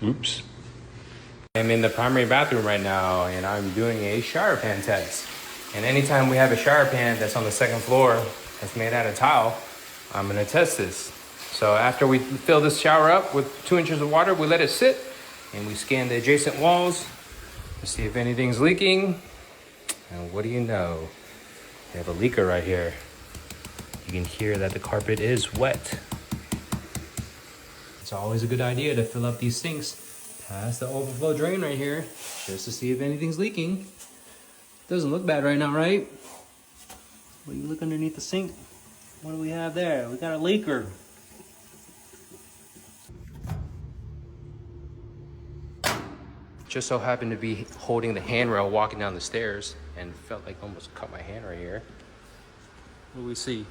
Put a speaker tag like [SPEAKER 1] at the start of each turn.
[SPEAKER 1] Oops. I'm in the primary bathroom right now and I'm doing a shower pan test. And anytime we have a shower pan that's on the second floor that's made out of tile, I'm gonna test this. So after we fill this shower up with 2 inches of water, we let it sit and we scan the adjacent walls to see if anything's leaking. And what do you know? We have a leaker right here. You can hear that the carpet is wet. It's always a good idea to fill up these sinks past the overflow drain right here, just to see if anything's leaking. Doesn't look bad right now, right? When you look underneath the sink, what do we have there? We got a leaker. Just so happened to be holding the handrail walking down the stairs and felt like almost cut my hand right here. What do we see?